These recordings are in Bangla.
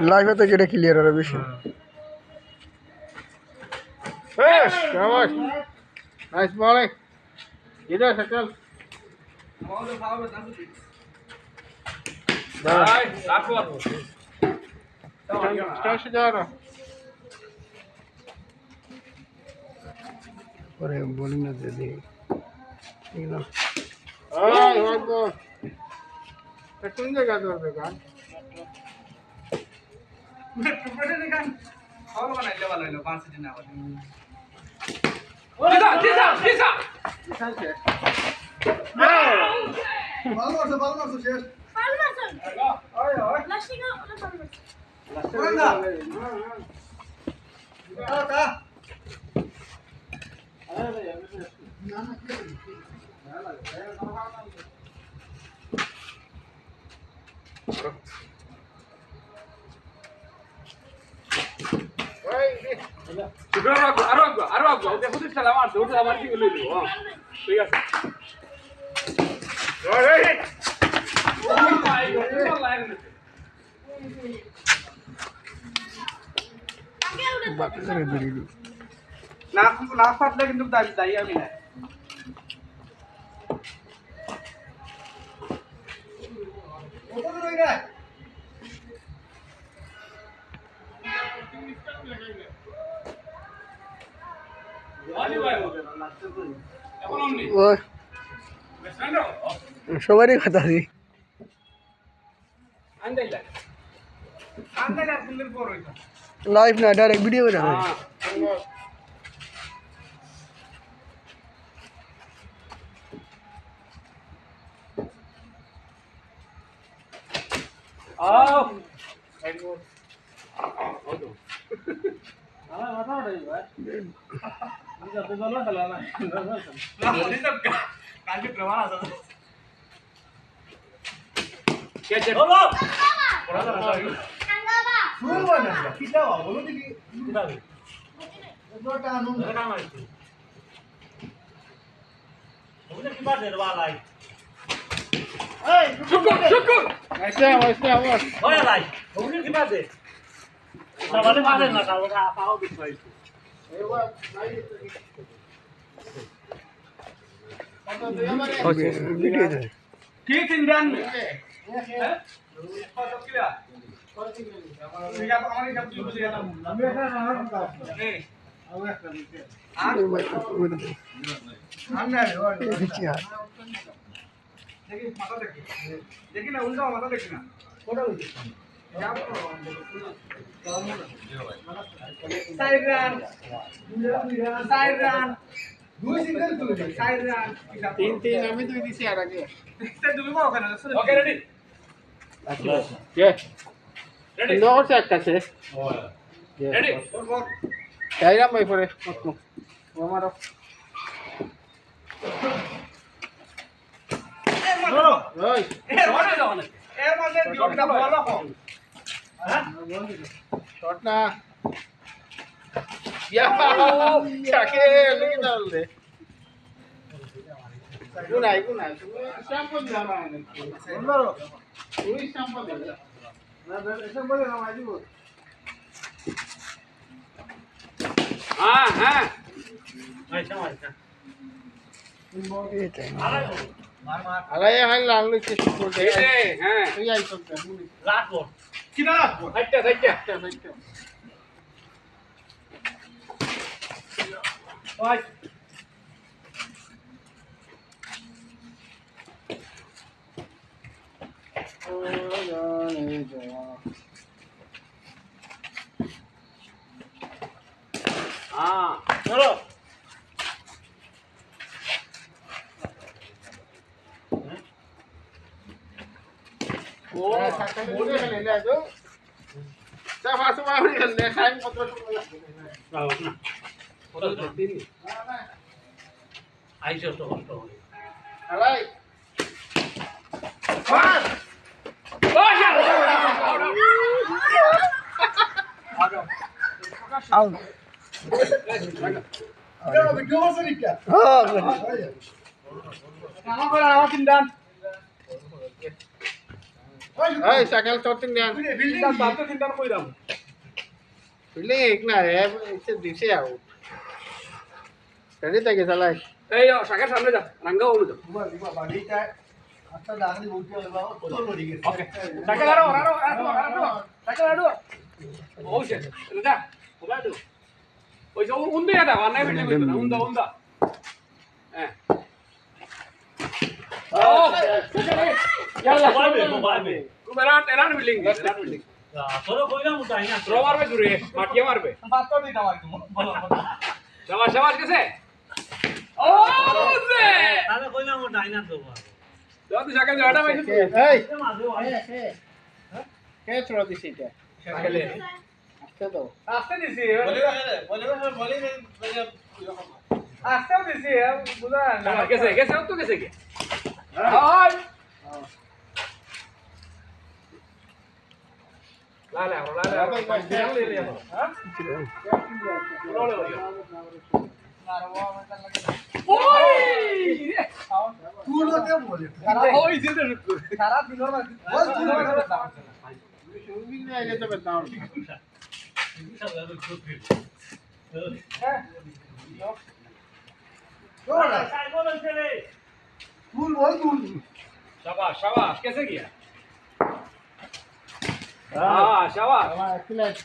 লাইভে তো যেটা ক্লিয়ার হবে বেশি। নাইস বলিং ইধর সেটেল পরে বোলিং না দে দে ঠিক না। কোন জায়গা ধরবে গান আরো ওকে ফুটিস খেলা মারছে ওটা আমার কি লই দিব ঠিক আছে না ফাটলে কিন্তু দায়ী আমি না সবারই কথা দিই লাইভ না ডাইরেক্ট ভিডিও করে ঠিক ইন্ডিয়ান দেখি না উল্টা মাথা দেখি না তিন আমি দুই দিছি আর আগে ওকে রেডি রেডি নোটস একটা আছে রেডি চাইরাম ভাই পরে আমারও ওই এর মধ্যে দিওটা ভালো কম হ্যাঁ শট না ইয়া চাকে লেগে দাঁড়ালে গুনাই স্ট্যাম্প দিলাম না বলো তুই স্ট্যাম্প দে না এটা বলে না মাইদিব হ্যাঁ হ্যাঁ আলাই হাই লাগলে কি করতে হ্যাঁ তুই আই সব লাট বল কি না হাইটা ওই চলো ও সাথে বলে গেলে না তো তা ফাসু মারি গেলে খাই পত্র শুনে না ওটা দিন আইছো তো কষ্ট হবে আলাই আউ ভিডিও আছে নিকা হ্যাঁ কাম করে আমার তিন দান এই সাইকেল চটিং দেন বিল্ডিং বাপ তো তিনটার কইরাম ফিল্ডিং এক না এসে দিছে আউট রেডি থেকে চালাই এই সাকের সামনে যা রাঙ্গা ওলো যা ওকে সাকের আরো সাকের আরো ও সে যা ওলা দু ওই যে উন্দে এটা বানাই বিল্ডিং উন্দা হ্যাঁ ও ইয়াল্লা বালবে এরান বিল্ডিং তোর কইলাম উঠাই না থ্রো মারবে জুরে মাটিয়ে মারবে মাত্র দিতা মারি তুমি বলো শাবাশ শাবাশ গেছে ও সে তাহলে কইলাম উঠাই না তো দাও তুই সাকেল জাটা মাইছিস এই মাঝে কে থ্রো দিছে এটা সাকেলে আস্তে তো আসতে দিছি আসতে দিছি বুঝা না গেছে গেছে তো গেছে কি হাই লা লা ले ले हां लो ওই ওই জিতে রুকু সারা দিনের মধ্যে ওই দিনের মধ্যে সুইমিং নিয়ে যেতে পেতাম হ্যাঁ शाबाश शाबाश कैसे किया हाँ शाबाश एक्सीलेंट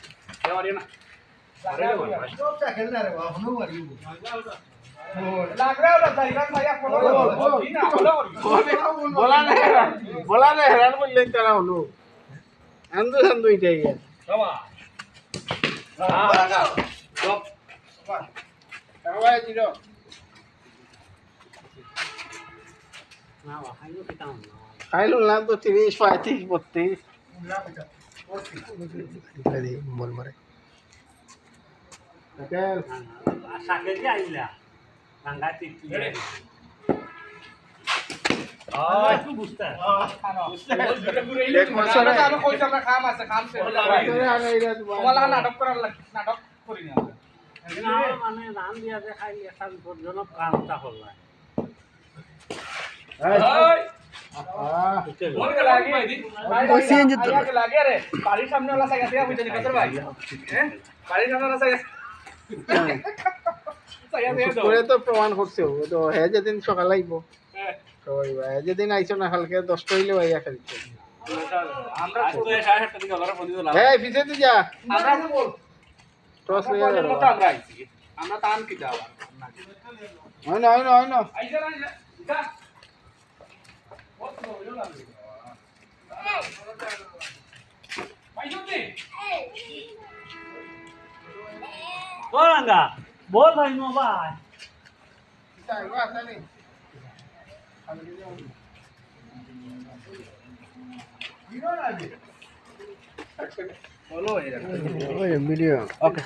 शाबाश ये ना बोला ना हैरान बोल लेते ना हनु अंदर अंदर ही चाहिए शाबाश हाँ स्टॉप आवाज जीरो না খাইলো কিতাম না খাইলো না তো 30 35 32 বল মারে সাকেল সাকে যে আইলা রাঙ্গা টিটি একটু বুঝতা এক বছর আমি কইছি আমরা খাম আছে খাম সে নাটক করার নাটক করি না মানে রান দিয়া যে খাই একটা বিপজ্জনক কামটা করলাম बोल के लागे कैसे इंजन तो लागे रे बाड़ी सामने वाला साइकिल से मुझे निकल भाई हैं बाड़ी सामने वाला साइकिल করে তো প্রমাণ করছে ও তো হে যেদিন সকাল আইব কইবা যেদিন আইছো না কালকে 10টা হইলে আইয়া খেলছে আমরা 7:30 দিকে ঘরে ফোন দিলাম এই পিছে তুই যা আমরা বল টস লইয়া আমরা যাবো আমরা আইছি আমরা তান কি যাওয়া হয় না আইছা না যা ও রাঙ্গা বল ভাই মোবাইল ভিডিও ওকে